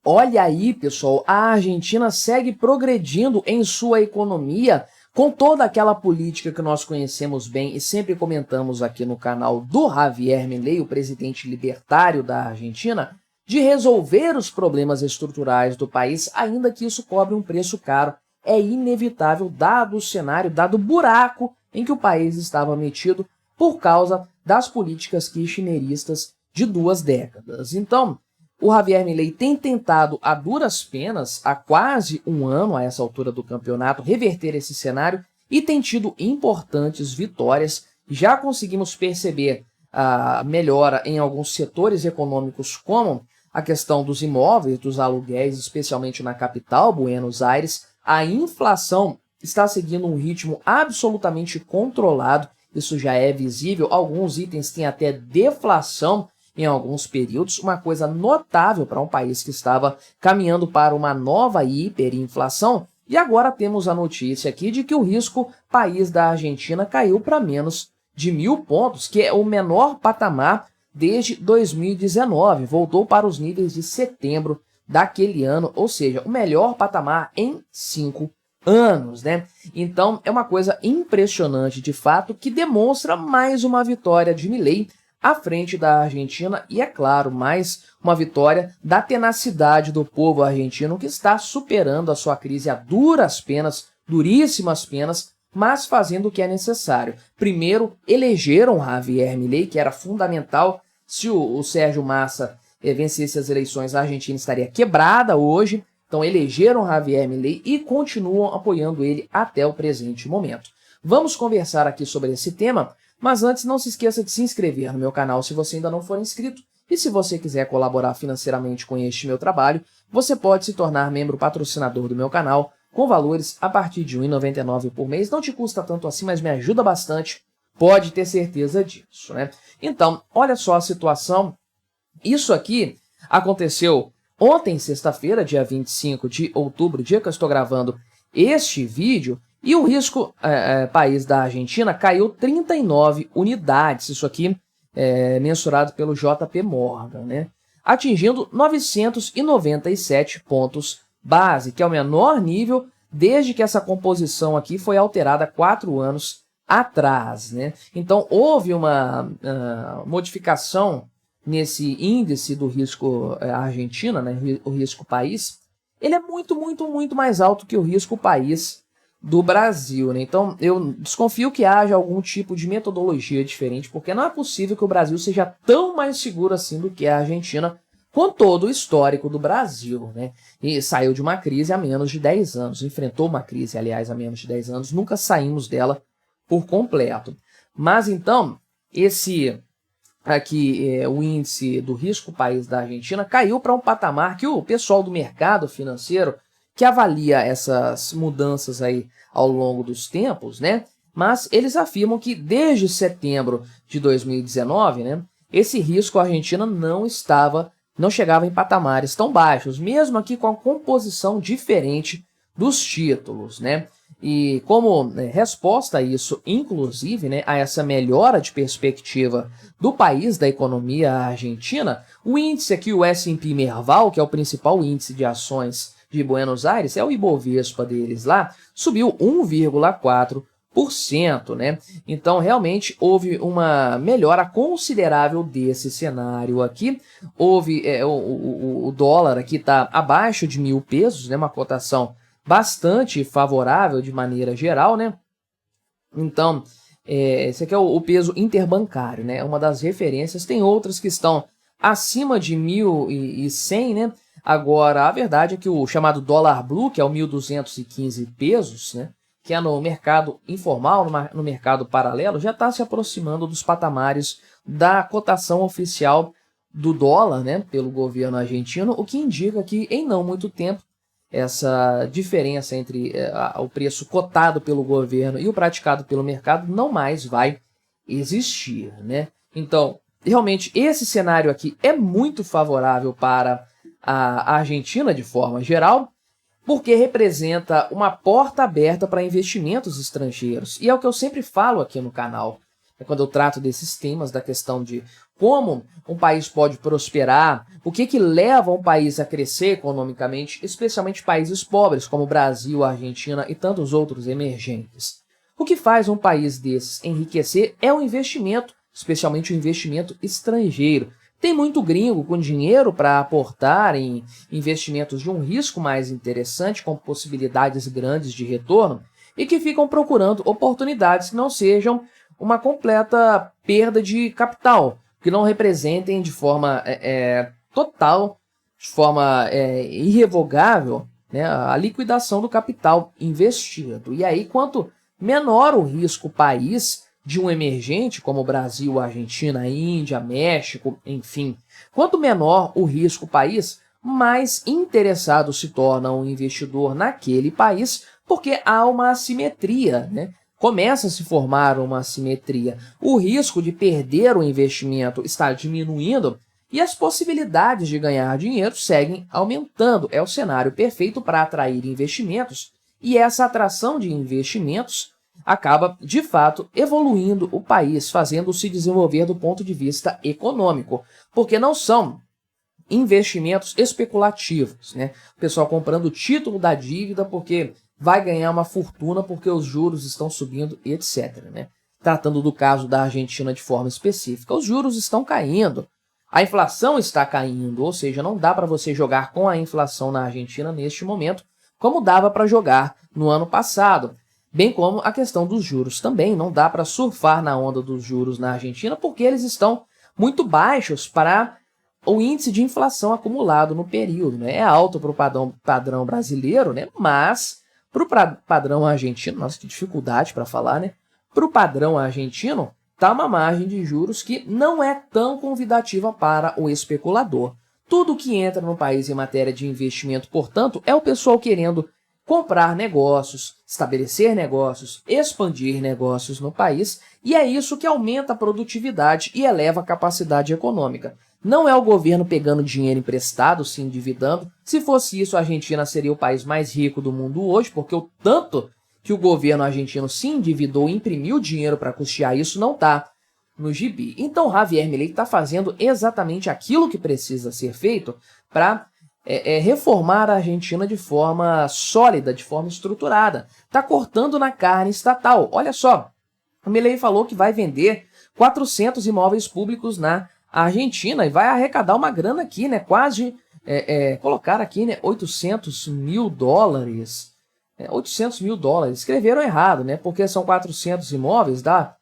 olha aí, pessoal, a Argentina segue progredindo em sua economia com toda aquela política que nós conhecemos bem e sempre comentamos aqui no canal do Javier Milei, o presidente libertário da Argentina, de resolver os problemas estruturais do país, ainda que isso cobre um preço caro. É inevitável, dado o cenário, dado o buraco em que o país estava metido por causa das políticas kirchneristas de 2 décadas. Então, o Javier Milei tem tentado, a duras penas, há quase um ano a essa altura do campeonato, reverter esse cenário e tem tido importantes vitórias. Já conseguimos perceber a melhora em alguns setores econômicos, como a questão dos imóveis, dos aluguéis, especialmente na capital, Buenos Aires. A inflação está seguindo um ritmo absolutamente controlado, isso já é visível. Alguns itens têm até deflação em alguns períodos, uma coisa notável para um país que estava caminhando para uma nova hiperinflação. E agora temos a notícia aqui de que o risco país da Argentina caiu para menos de 1.000 pontos, que é o menor patamar desde 2019, voltou para os níveis de setembro daquele ano, ou seja, o melhor patamar em 5 anos, né? Então é uma coisa impressionante de fato, que demonstra mais uma vitória de Milei à frente da Argentina e, é claro, mais uma vitória da tenacidade do povo argentino, que está superando a sua crise a duras penas, duríssimas penas, mas fazendo o que é necessário. Primeiro, elegeram Javier Milei, que era fundamental. Se o Sérgio Massa vencesse as eleições, a Argentina estaria quebrada hoje. Então elegeram Javier Milei e continuam apoiando ele até o presente momento. Vamos conversar aqui sobre esse tema, mas antes não se esqueça de se inscrever no meu canal se você ainda não for inscrito. E se você quiser colaborar financeiramente com este meu trabalho, você pode se tornar membro patrocinador do meu canal, com valores a partir de R$ 1,99 por mês. Não te custa tanto assim, mas me ajuda bastante, pode ter certeza disso, né? Então, olha só a situação. Isso aqui aconteceu ontem, sexta-feira, dia 25 de outubro, dia que eu estou gravando este vídeo, e o risco país da Argentina caiu 39 unidades, isso aqui é mensurado pelo JP Morgan, né? Atingindo 997 pontos base, que é o menor nível desde que essa composição aqui foi alterada há 4 anos atrás, né? Então, houve uma modificação nesse índice do risco Argentina, né? O risco país. Ele é muito mais alto que o risco país do Brasil, né? Então, eu desconfio que haja algum tipo de metodologia diferente, porque não é possível que o Brasil seja tão mais seguro assim do que a Argentina, com todo o histórico do Brasil, né? E saiu de uma crise há menos de 10 anos, enfrentou uma crise, aliás, há menos de 10 anos, nunca saímos dela por completo. Mas então, esse aqui, o índice do risco país da Argentina caiu para um patamar que o pessoal do mercado financeiro, que avalia essas mudanças aí ao longo dos tempos, né? Mas eles afirmam que desde setembro de 2019, né, esse risco Argentina não chegava em patamares tão baixos, mesmo aqui com a composição diferente dos títulos, né? E como resposta a isso, inclusive, né, a essa melhora de perspectiva do país, da economia argentina, o índice aqui, o S&P Merval, que é o principal índice de ações de Buenos Aires, é o Ibovespa deles lá, subiu 1,4%, né? Então, realmente, houve uma melhora considerável desse cenário aqui. Houve, o dólar aqui está abaixo de 1.000 pesos, né? Uma cotação bastante favorável de maneira geral, né? Então, esse aqui é o peso interbancário, né? Uma das referências. Tem outras que estão acima de 1.100, né? Agora, a verdade é que o chamado dólar blue, que é o 1.215 pesos, né, que é no mercado informal, no mercado paralelo, já está se aproximando dos patamares da cotação oficial do dólar, né, pelo governo argentino, o que indica que em não muito tempo essa diferença entre o preço cotado pelo governo e o praticado pelo mercado não mais vai existir, né? Então, realmente, esse cenário aqui é muito favorável para a Argentina de forma geral, porque representa uma porta aberta para investimentos estrangeiros. E é o que eu sempre falo aqui no canal, quando eu trato desses temas, da questão de como um país pode prosperar, o que leva um país a crescer economicamente, especialmente países pobres como o Brasil, a Argentina e tantos outros emergentes. O que faz um país desses enriquecer é o investimento, especialmente o investimento estrangeiro. Tem muito gringo com dinheiro para aportar em investimentos de um risco mais interessante, com possibilidades grandes de retorno, e que ficam procurando oportunidades que não sejam uma completa perda de capital, que não representem de forma total, de forma irrevogável, né, a liquidação do capital investido. E aí, quanto menor o risco país de um emergente, como o Brasil, Argentina, Índia, México, enfim, quanto menor o risco país, mais interessado se torna o investidor naquele país, porque há uma assimetria, né? Começa a se formar uma assimetria. O risco de perder o investimento está diminuindo e as possibilidades de ganhar dinheiro seguem aumentando. É o cenário perfeito para atrair investimentos e essa atração de investimentos acaba, de fato, evoluindo o país, fazendo-o se desenvolver do ponto de vista econômico, porque não são investimentos especulativos, né? O pessoal comprando o título da dívida porque vai ganhar uma fortuna porque os juros estão subindo, etc. Né? Tratando do caso da Argentina de forma específica, os juros estão caindo, a inflação está caindo, ou seja, não dá para você jogar com a inflação na Argentina neste momento, como dava para jogar no ano passado. Bem como a questão dos juros também, não dá para surfar na onda dos juros na Argentina porque eles estão muito baixos para o índice de inflação acumulado no período. Né? É alto para o padrão brasileiro, né? Mas para o padrão argentino, nossa, que dificuldade para falar, né? Para o padrão argentino, está uma margem de juros que não é tão convidativa para o especulador. Tudo que entra no país em matéria de investimento, portanto, é o pessoal querendo comprar negócios, estabelecer negócios, expandir negócios no país, e é isso que aumenta a produtividade e eleva a capacidade econômica. Não é o governo pegando dinheiro emprestado, se endividando. Se fosse isso, a Argentina seria o país mais rico do mundo hoje, porque o tanto que o governo argentino se endividou e imprimiu dinheiro para custear isso não está no gibi. Então, Javier Milei está fazendo exatamente aquilo que precisa ser feito para reformar a Argentina de forma sólida, de forma estruturada. Está cortando na carne estatal. Olha só, o Milei falou que vai vender 400 imóveis públicos na Argentina e vai arrecadar uma grana aqui, né? Quase, colocar aqui, né? 800 mil dólares. 800 mil dólares. Escreveram errado, né? Porque são 400 imóveis, dá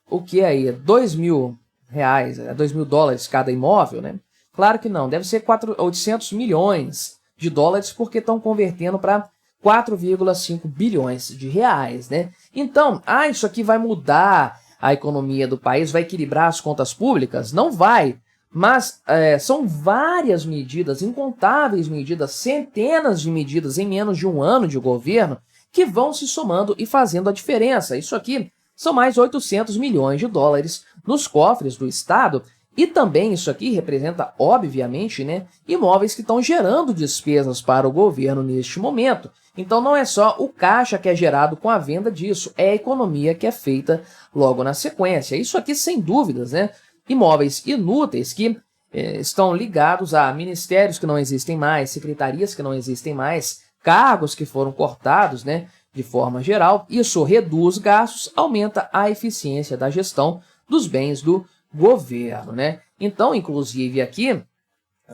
o que aí? 2 mil reais, 2 mil dólares cada imóvel, né? Claro que não, deve ser 800 milhões de dólares, porque estão convertendo para 4,5 bilhões de reais, né? Então, isso aqui vai mudar a economia do país, vai equilibrar as contas públicas? Não vai, mas são várias medidas, incontáveis medidas, centenas de medidas em menos de um ano de governo que vão se somando e fazendo a diferença. Isso aqui são mais 800 milhões de dólares nos cofres do Estado. E também isso aqui representa, obviamente, né, imóveis que estão gerando despesas para o governo neste momento. Então não é só o caixa que é gerado com a venda disso, é a economia que é feita logo na sequência. Isso aqui, sem dúvidas, né, imóveis inúteis que estão ligados a ministérios que não existem mais, secretarias que não existem mais, cargos que foram cortados, né, de forma geral. Isso reduz gastos, aumenta a eficiência da gestão dos bens do governo, né? Então, inclusive aqui,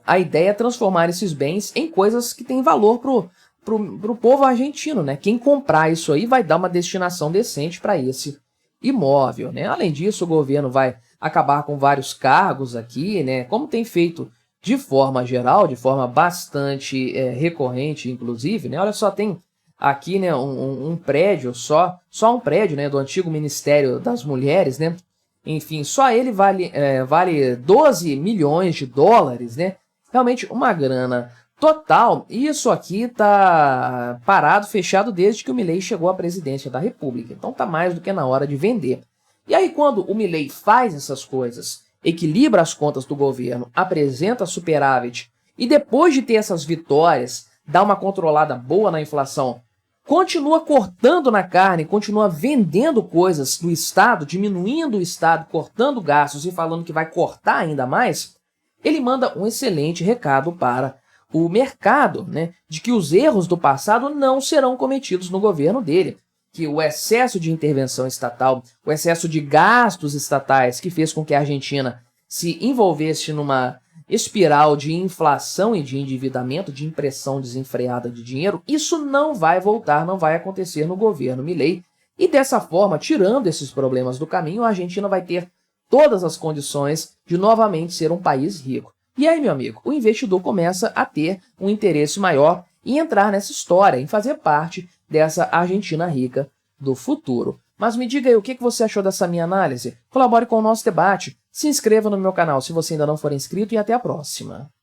a ideia é transformar esses bens em coisas que têm valor pro povo argentino, né? Quem comprar isso aí vai dar uma destinação decente para esse imóvel, né? Além disso, o governo vai acabar com vários cargos aqui, né? Como tem feito de forma geral, de forma bastante recorrente, inclusive, né? Olha só, tem aqui, né, um prédio, só um prédio, né, do antigo Ministério das Mulheres, né? Enfim, só ele vale 12 milhões de dólares, né? Realmente uma grana total. E isso aqui tá parado, fechado desde que o Milei chegou à presidência da República. Então tá mais do que na hora de vender. E aí quando o Milei faz essas coisas, equilibra as contas do governo, apresenta superávit e depois de ter essas vitórias, dá uma controlada boa na inflação, continua cortando na carne, continua vendendo coisas do Estado, diminuindo o Estado, cortando gastos e falando que vai cortar ainda mais, ele manda um excelente recado para o mercado, né, de que os erros do passado não serão cometidos no governo dele, que o excesso de intervenção estatal, o excesso de gastos estatais que fez com que a Argentina se envolvesse numa espiral de inflação e de endividamento, de impressão desenfreada de dinheiro, isso não vai voltar, não vai acontecer no governo Milei. E dessa forma, tirando esses problemas do caminho, a Argentina vai ter todas as condições de novamente ser um país rico. E aí, meu amigo, o investidor começa a ter um interesse maior em entrar nessa história, em fazer parte dessa Argentina rica do futuro. Mas me diga aí, o que você achou dessa minha análise? Colabore com o nosso debate, se inscreva no meu canal se você ainda não for inscrito e até a próxima.